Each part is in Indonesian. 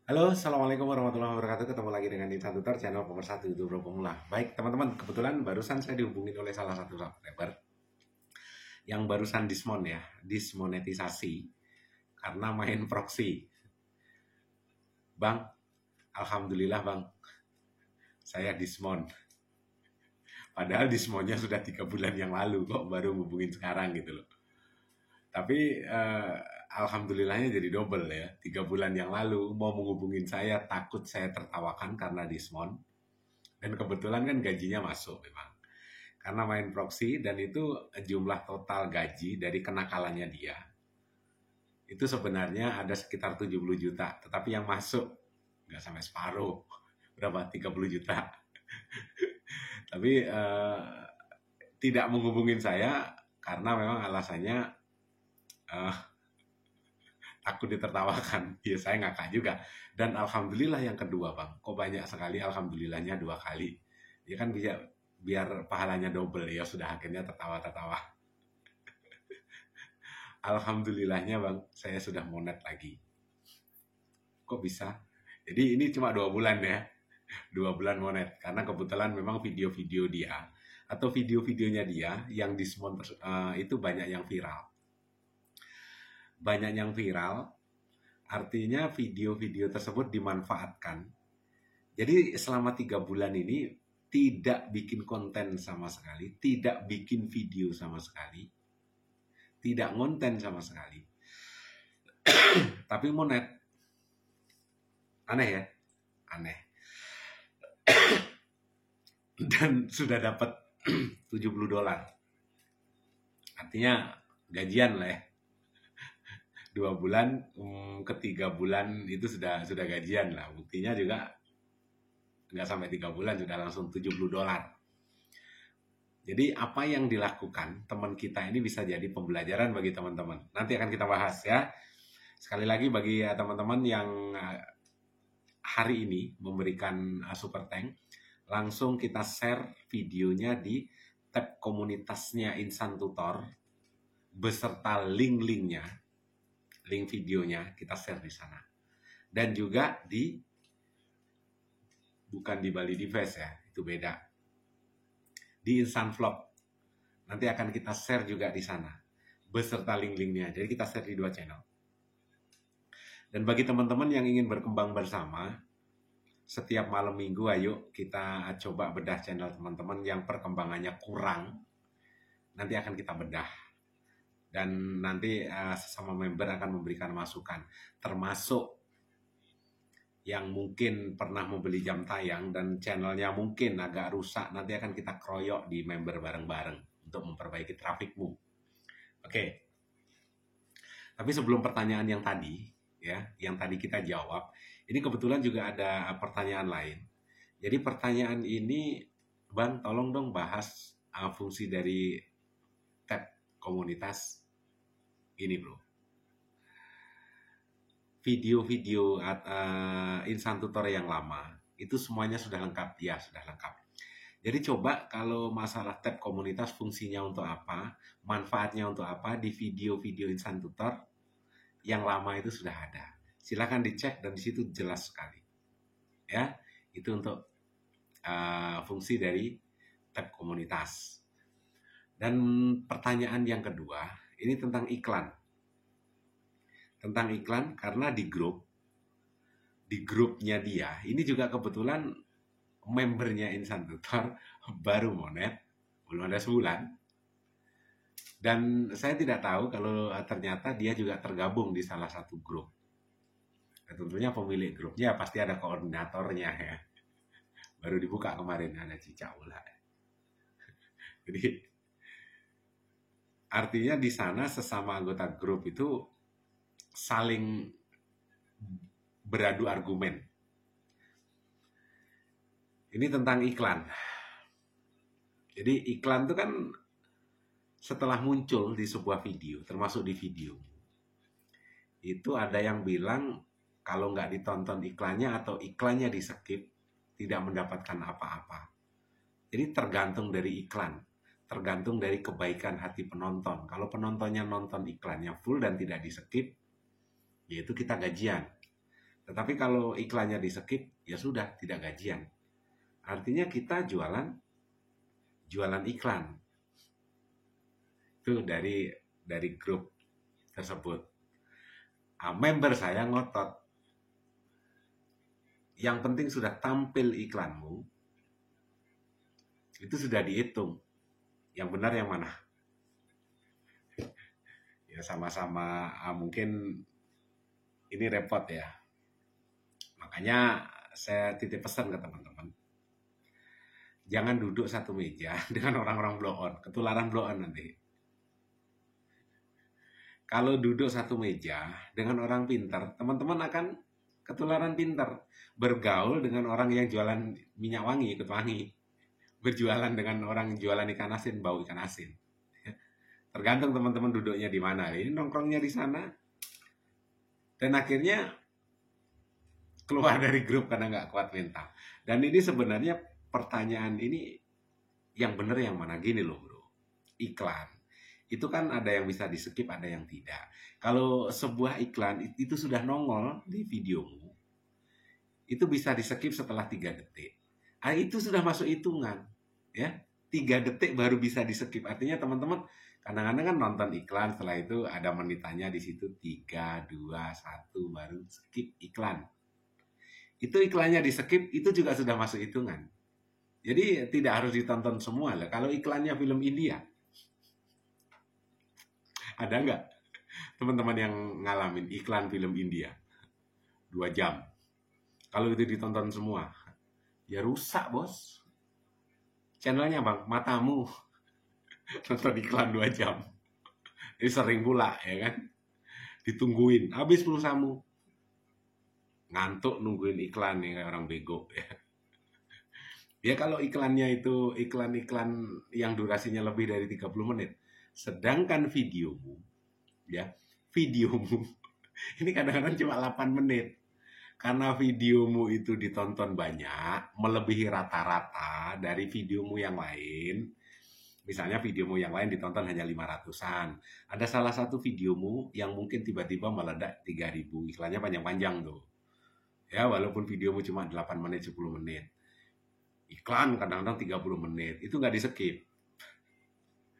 Halo, Assalamualaikum warahmatullahi wabarakatuh. Ketemu lagi dengan Insan Tutor, channel pemersatu YouTube Pro Pemula. Baik, teman-teman, kebetulan barusan saya dihubungin oleh salah satu subscriber yang barusan dismonetisasi karena main proxy. Bang, Alhamdulillah bang, saya dismon. Padahal dismonnya sudah 3 bulan yang lalu, kok baru hubungin sekarang gitu loh. Tapi alhamdulillahnya jadi double ya. 3 bulan yang lalu mau menghubungin saya, takut saya tertawakan karena dismon. Dan kebetulan kan gajinya masuk memang. Karena main proxy dan itu jumlah total gaji dari kenakalannya dia. Itu sebenarnya ada sekitar 70 juta. Tetapi yang masuk nggak sampai separuh. Berapa? 30 juta. Tapi tidak menghubungin saya karena memang alasannya takut ditertawakan. Ya saya ngakak juga. Dan alhamdulillah yang kedua bang, kok banyak sekali alhamdulillahnya 2 kali. Ya kan bisa biar pahalanya double ya, sudah akhirnya tertawa-tertawa. Alhamdulillahnya bang, saya sudah monet lagi. Kok bisa? Jadi ini cuma 2 bulan ya, 2 bulan monet. Karena kebetulan memang video-video dia atau video-videonya dia yang dismon itu banyak yang viral. Banyak yang viral, artinya video-video tersebut dimanfaatkan. Jadi selama 3 bulan ini tidak bikin konten sama sekali, tidak bikin video sama sekali, tidak ngonten sama sekali. Tapi monet. Aneh ya? Aneh. Dan sudah dapat $70. Artinya gajian lah ya. 2 bulan, ketiga bulan itu sudah gajian lah. Buktinya juga nggak sampai 3 bulan sudah langsung $70. Jadi apa yang dilakukan teman kita ini bisa jadi pembelajaran bagi teman-teman. Nanti akan kita bahas ya. Sekali lagi bagi teman-teman yang hari ini memberikan super thank, langsung kita share videonya di tab komunitasnya Insan Tutor beserta link-linknya, link videonya kita share di sana. Dan juga bukan di Bali Device ya, itu beda. Di Insan Vlog. Nanti akan kita share juga di sana beserta link-linknya. Jadi kita share di 2 channel. Dan bagi teman-teman yang ingin berkembang bersama, setiap malam minggu ayo kita coba bedah channel teman-teman yang perkembangannya kurang. Nanti akan kita bedah. Dan nanti sesama member akan memberikan masukan. Termasuk yang mungkin pernah membeli jam tayang dan channelnya mungkin agak rusak, nanti akan kita kroyok di member bareng-bareng untuk memperbaiki trafikmu. Oke. Tapi sebelum pertanyaan yang tadi, ya, yang tadi kita jawab, ini kebetulan juga ada pertanyaan lain. Jadi pertanyaan ini, Bang, tolong dong bahas fungsi dari tab komunitas ini, bro. Video-video Insan Tutor yang lama itu semuanya sudah lengkap. Ya, sudah lengkap. Jadi coba kalau masalah tab komunitas fungsinya untuk apa, manfaatnya untuk apa, di video-video Insan Tutor yang lama itu sudah ada. Silakan dicek dan di situ jelas sekali. Ya, itu untuk fungsi dari tab komunitas. Dan pertanyaan yang kedua, ini tentang iklan. Tentang iklan karena di grupnya dia, ini juga kebetulan membernya Insan Tutor baru monet, belum ada sebulan. Dan saya tidak tahu kalau ternyata dia juga tergabung di salah satu grup. Nah, tentunya pemilik grupnya pasti ada koordinatornya ya. Baru dibuka kemarin, ada Cica Ula. Jadi artinya di sana sesama anggota grup itu saling beradu argumen. Ini tentang iklan. Jadi iklan itu kan setelah muncul di sebuah video, termasuk di video, itu ada yang bilang kalau nggak ditonton iklannya atau iklannya di skip, tidak mendapatkan apa-apa. Jadi tergantung dari iklan, tergantung dari kebaikan hati penonton. Kalau penontonnya nonton iklannya full dan tidak di skip, yaitu kita gajian. Tetapi kalau iklannya di skip, ya sudah, tidak gajian. Artinya kita jualan iklan itu dari grup tersebut. Member saya ngotot, yang penting sudah tampil iklanmu, itu sudah dihitung. Yang benar yang mana? Ya sama-sama mungkin ini repot ya. Makanya saya titip pesan ke teman-teman. Jangan duduk satu meja dengan orang-orang blow on, ketularan blow on nanti. Kalau duduk satu meja dengan orang pintar, teman-teman akan ketularan pintar. Bergaul dengan orang yang jualan minyak wangi, ikut wangi. Berjualan dengan orang jualan ikan asin, bau ikan asin. Tergantung teman-teman duduknya di mana. Ini nongkrongnya di sana. Dan akhirnya keluar dari grup karena nggak kuat mental. Dan ini sebenarnya pertanyaan ini yang benar yang mana? Gini loh bro. Iklan. Itu kan ada yang bisa di skip, ada yang tidak. Kalau sebuah iklan itu sudah nongol di videomu, itu bisa di skip setelah 3 detik. Itu sudah masuk hitungan. Ya, 3 detik baru bisa di skip. Artinya teman-teman kadang-kadang kan nonton iklan, setelah itu ada menitannya di situ 3, 2, 1 baru skip iklan. Itu iklannya di skip, itu juga sudah masuk hitungan. Jadi tidak harus ditonton semua lah. Kalau iklannya film India, ada nggak teman-teman yang ngalamin iklan film India 2 jam? Kalau itu ditonton semua, ya rusak bos. Channelnya bang, matamu nonton iklan 2 jam. Ini sering pula ya kan, ditungguin, habis pulsamu. Ngantuk nungguin iklan nih kayak orang bego ya. Ya kalau iklannya itu iklan-iklan yang durasinya lebih dari 30 menit. Sedangkan videomu ini kadang-kadang cuma 8 menit. Karena videomu itu ditonton banyak, melebihi rata-rata dari videomu yang lain. Misalnya videomu yang lain ditonton hanya 500-an. Ada salah satu videomu yang mungkin tiba-tiba meledak 3.000. Iklannya panjang-panjang tuh. Ya, walaupun videomu cuma 8 menit, 10 menit. Iklan kadang-kadang 30 menit. Itu nggak di-skip.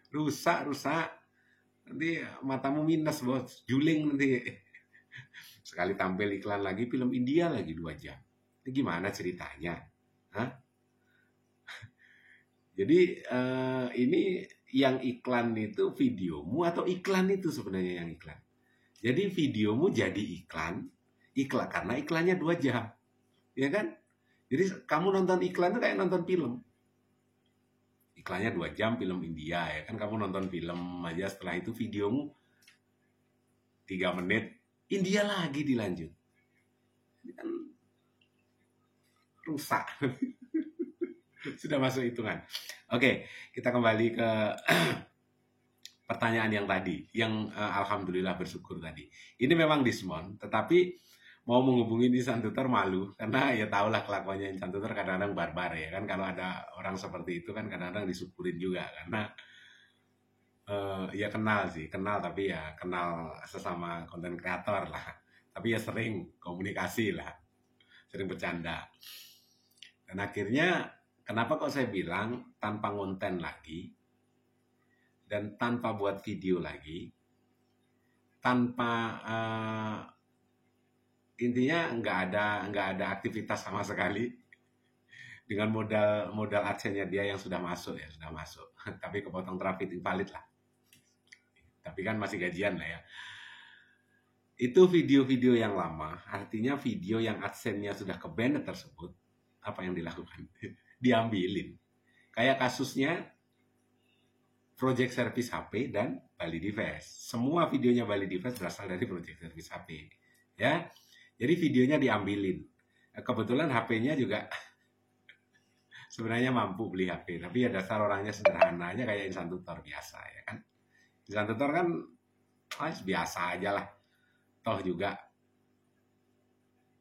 Rusak. Nanti matamu minus, bos. Juling nanti. Sekali tampil iklan lagi, film India lagi 2 jam. Ini gimana ceritanya? Hah? Jadi ini yang iklan itu videomu atau iklan itu sebenarnya yang iklan. Jadi videomu jadi iklan karena iklannya 2 jam. Ya kan? Jadi kamu nonton iklan itu kayak nonton film. Iklannya 2 jam film India ya kan, kamu nonton film aja, setelah itu videomu 3 menit India lagi dilanjut. Ini kan rusak. Sudah masuk hitungan. Oke, kita kembali ke pertanyaan yang tadi, yang alhamdulillah bersyukur tadi. Ini memang diskon, tetapi mau menghubungi Insan Tutor malu, karena ya tahulah kelakuannya Insan Tutor kadang-kadang barbar ya kan. Kalau ada orang seperti itu kan kadang-kadang disyukurin juga, karena ya kenal tapi ya kenal sesama konten kreator lah. Tapi ya sering komunikasi lah, sering bercanda. Dan akhirnya kenapa kok saya bilang tanpa konten lagi dan tanpa buat video lagi, tanpa intinya nggak ada aktivitas sama sekali, dengan modal adsense-nya dia yang sudah masuk, tapi kepotong traffic invalid lah, tapi kan masih gajian lah ya. Itu video-video yang lama, artinya video yang adsense-nya sudah ke banned tersebut, apa yang dilakukan? Diambilin. Kayak kasusnya Project Service HP dan Bali Device. Semua videonya Bali Device berasal dari Project Service HP. Ya, jadi videonya diambilin. Kebetulan HP-nya juga sebenarnya mampu beli HP, tapi ya dasar orangnya sederhananya kayak Insan Tutor biasa ya kan. Insan Tutor kan biasa aja lah. Toh juga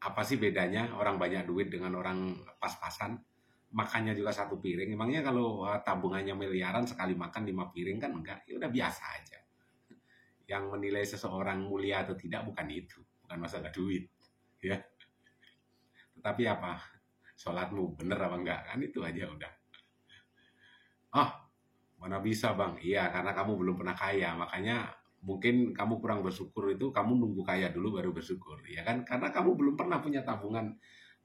apa sih bedanya orang banyak duit dengan orang pas-pasan? Makannya juga satu piring. Emangnya kalau tabungannya miliaran sekali makan 5 piring kan enggak? Ya udah biasa aja. Yang menilai seseorang mulia atau tidak bukan itu, bukan masalah duit, ya. Tapi apa? Sholatmu bener apa enggak? Kan itu aja udah. Ah, mana bisa bang? Iya, karena kamu belum pernah kaya, makanya mungkin kamu kurang bersyukur itu, kamu nunggu kaya dulu baru bersyukur, ya kan? Karena kamu belum pernah punya tabungan,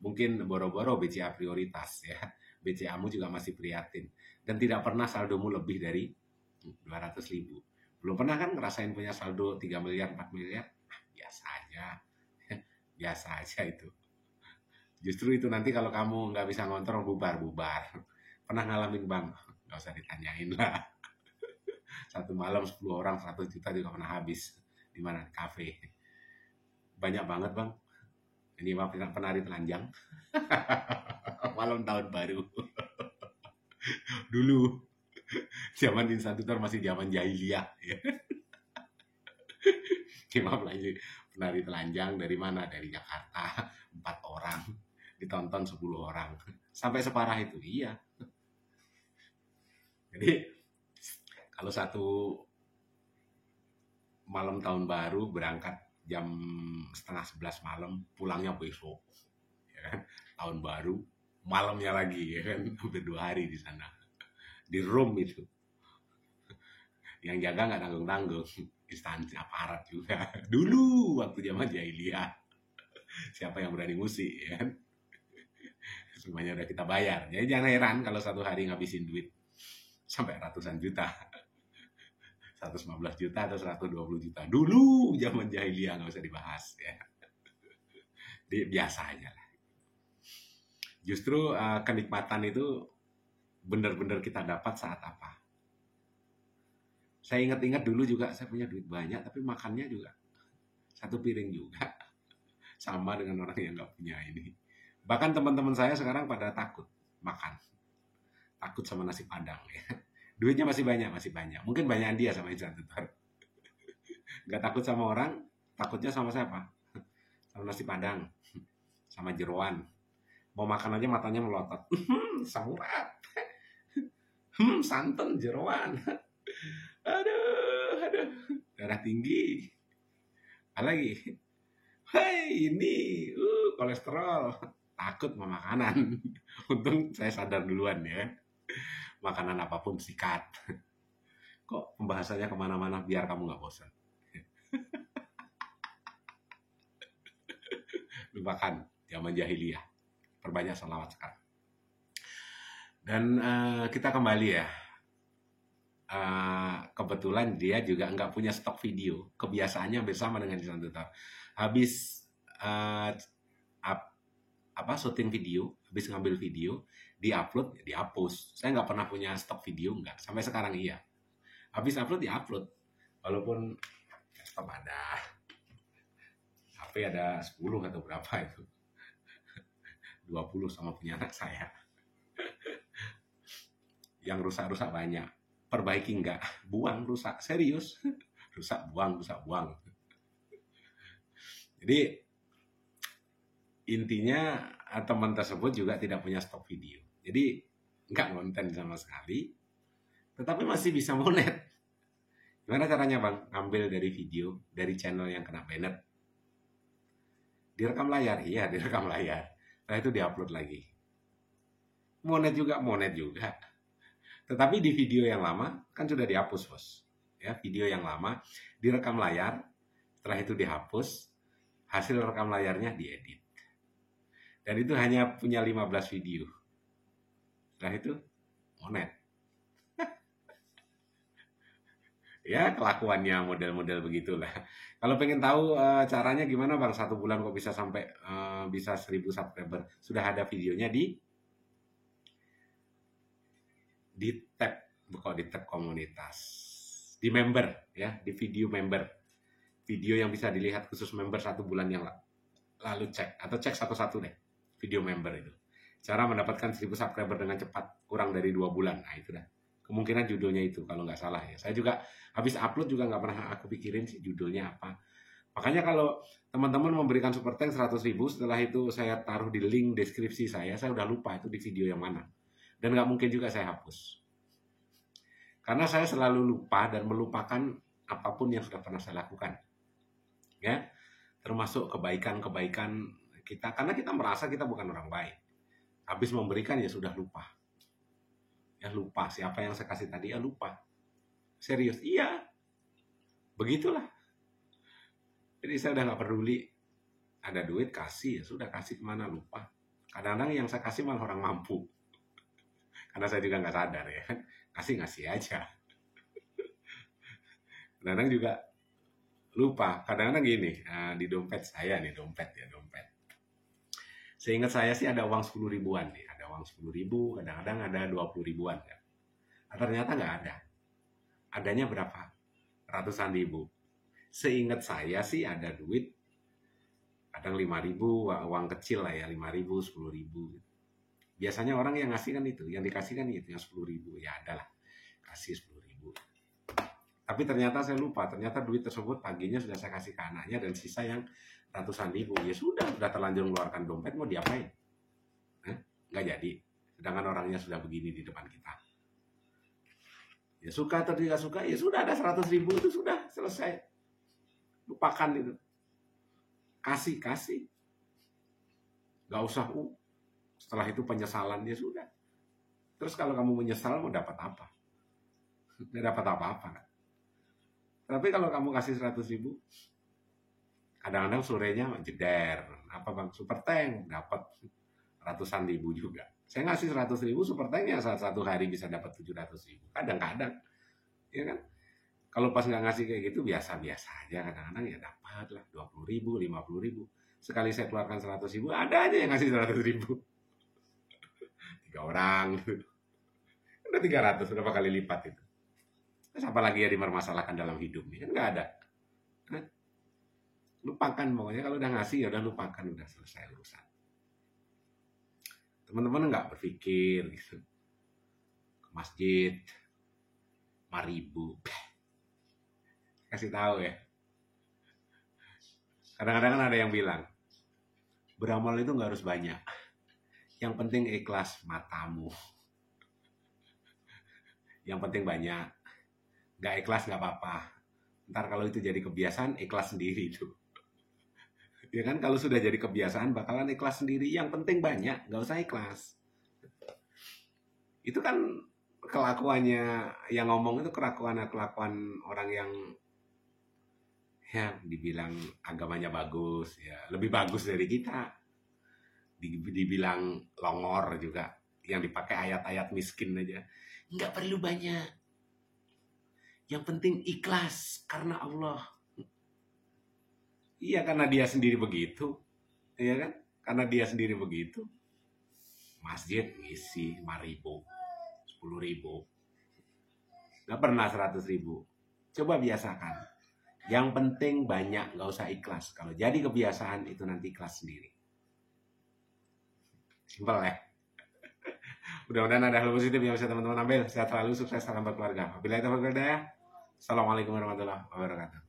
mungkin boro-boro BCA prioritas ya, BCA-mu juga masih prihatin, dan tidak pernah saldomu lebih dari 200.000. Belum pernah kan ngerasain punya saldo 3 miliar, 4 miliar? Ah, biasa aja, biasa aja itu. Justru itu nanti kalau kamu nggak bisa ngontrol, bubar-bubar. Pernah ngalamin bang? Nggak usah ditanyain lah. Satu malam 10 orang 100 juta juga pernah habis. Di mana? Di kafe. Banyak banget bang. Ini mah penari telanjang. Malam tahun baru. Dulu zaman institutor masih zaman jahiliyah. Imam lagi penari telanjang dari mana? Dari Jakarta. 4 orang. Ditonton 10 orang. Sampai separah itu. Iya. Jadi kalau satu malam tahun baru berangkat jam setengah 11 malam, pulangnya besok, ya kan? Tahun baru, malamnya lagi, ya kan? Hampir 2 hari di sana, di room itu. Yang jaga nggak tanggung-tanggung, instansi aparat juga. Dulu waktu zaman jahiliyah, siapa yang berani musik, ya kan? Semuanya udah kita bayar. Jadi jangan heran kalau satu hari ngabisin duit sampai ratusan juta. 115 juta atau 120 juta. Dulu zaman jahiliyah, nggak usah dibahas ya. Biasa aja lah. Justru kenikmatan itu benar-benar kita dapat saat apa? Saya ingat-ingat dulu juga saya punya duit banyak, tapi makannya juga satu piring juga. Sama dengan orang yang nggak punya ini. Bahkan teman-teman saya sekarang pada takut makan. Takut sama nasi padang ya. Duitnya masih banyak, masih banyak. Mungkin banyak dia sama institutor. Nggak takut sama orang, takutnya sama siapa? Sama nasi padang, sama jeroan. Mau makan aja matanya melotot. Samurat. Santan jeroan. Aduh. Darah tinggi. Apa lagi? Hei, ini kolesterol. Takut sama makanan. Untung saya sadar duluan ya. Makanan apapun sikat. Kok pembahasannya kemana-mana biar kamu nggak bosan. Lupakan zaman jahiliyah. Perbanyak sholawat sekarang. Dan kita kembali ya. Kebetulan dia juga nggak punya stok video. Kebiasaannya bersama dengan institutor. Habis syuting video, habis ngambil video, di-upload, dihapus. Saya nggak pernah punya stok video, nggak. Sampai sekarang iya. Habis upload, di-upload. Walaupun desktop ada, HP ada 10 atau berapa itu. 20 sama punya anak saya. Yang rusak-rusak banyak. Perbaiki nggak. Buang, rusak. Serius. Rusak, buang. Jadi, intinya teman tersebut juga tidak punya stok video. Jadi nggak konten sama sekali, tetapi masih bisa monet. Gimana caranya bang? Ambil dari video, dari channel yang kena banned. Direkam layar, iya direkam layar. Setelah itu diupload lagi. Monet juga. Tetapi di video yang lama, kan sudah dihapus bos. Ya, video yang lama, direkam layar, setelah itu dihapus, hasil rekam layarnya diedit. Dan itu hanya punya 15 video. Setelah itu, monet. Ya, kelakuannya model-model begitulah. Kalau pengen tahu caranya gimana bang, 1 bulan kok bisa sampai bisa 1000 subscriber. Sudah ada videonya di tab komunitas. Di member, ya, di video member. Video yang bisa dilihat khusus member 1 bulan yang lalu cek. Atau cek satu-satu deh. Video member itu. Cara mendapatkan 1000 subscriber dengan cepat kurang dari 2 bulan. Nah itu dah. Kemungkinan judulnya itu kalau nggak salah ya. Saya juga habis upload juga nggak pernah aku pikirin sih judulnya apa. Makanya kalau teman-teman memberikan super thanks 100.000, setelah itu saya taruh di link deskripsi saya udah lupa itu di video yang mana. Dan nggak mungkin juga saya hapus. Karena saya selalu lupa dan melupakan apapun yang sudah pernah saya lakukan. Ya, termasuk kebaikan-kebaikan kita, karena kita merasa kita bukan orang baik. Habis memberikan ya sudah lupa. Ya lupa siapa yang saya kasih tadi, ya lupa. Serius, iya. Begitulah. Jadi saya udah nggak peduli. Ada duit kasih, ya sudah, kasih kemana, lupa. Kadang-kadang yang saya kasih malah orang mampu. Karena saya juga nggak sadar ya. Ngasih aja. Kadang-kadang juga lupa. Kadang-kadang gini, di dompet saya nih, dompet. Seingat saya sih ada uang 10 ribuan nih. Ada uang 10 ribu, kadang-kadang ada 20 ribuan kan. Ternyata nggak ada. Adanya berapa? Ratusan ribu. Seingat saya sih ada duit, kadang 5 ribu, uang kecil lah ya, 5 ribu, 10 ribu. Biasanya orang yang ngasih kan itu, yang dikasih kan itu, yang 10 ribu. Ya adalah, kasih 10 ribu. Tapi ternyata saya lupa, ternyata duit tersebut paginya sudah saya kasih ke anaknya dan sisa yang ratusan ribu. Ya sudah terlanjur mengeluarkan dompet, mau diapain? Nggak jadi. Sedangkan orangnya sudah begini di depan kita. Ya suka atau tidak suka, ya sudah ada 100 ribu itu sudah selesai. Lupakan itu. Kasih. Nggak usah, setelah itu penyesalan, ya sudah. Terus kalau kamu menyesal mau dapat apa? Nggak dapat apa-apa kan? Tapi kalau kamu kasih 100 ribu, kadang-kadang sorenya jeder. Apa bang? Super tank dapat ratusan ribu juga. Saya ngasih 100 ribu, super tanknya satu hari bisa dapat 700 ribu. Kadang-kadang, ya kan? Kalau pas nggak ngasih kayak gitu, biasa-biasa aja. Kadang-kadang ya dapat lah 20 ribu, 50 ribu. Sekali saya keluarkan 100 ribu, ada aja yang ngasih 100 ribu. 3 orang. Udah 300, berapa kali lipat itu. Terus apa lagi ya dipermasalahkan dalam hidup nih? Kan nggak ada. Kan? Lupakan pokoknya, kalau udah ngasih ya udah lupakan, udah selesai urusan. Teman-teman nggak berpikir gitu. Ke masjid 5 ribu. Kasih tahu ya. Kadang-kadang kan ada yang bilang, beramal itu nggak harus banyak. Yang penting ikhlas matamu. Yang penting banyak. Nggak ikhlas nggak apa-apa. Ntar kalau itu jadi kebiasaan, ikhlas sendiri itu. Ya kan, kalau sudah jadi kebiasaan bakalan ikhlas sendiri. Yang penting banyak, nggak usah ikhlas. Itu kan kelakuannya, yang ngomong itu kelakuan orang yang ya dibilang agamanya bagus, ya lebih bagus dari kita. Dibilang longor juga, yang dipakai ayat-ayat miskin aja. Nggak perlu banyak. Yang penting ikhlas karena Allah. Iya, karena dia sendiri begitu. Iya kan? Karena dia sendiri begitu. Masjid ngisi 5 ribu, 10 ribu. Nggak pernah 100 ribu. Coba biasakan. Yang penting banyak, nggak usah ikhlas. Kalau jadi kebiasaan itu nanti ikhlas sendiri. Simpel ya. Mudah-mudahan ada hal positif yang bisa teman-teman ambil. Sehat selalu, sukses, salam berkeluarga. Wabillahi taufiq wal hidayah. Assalamualaikum warahmatullahi wabarakatuh.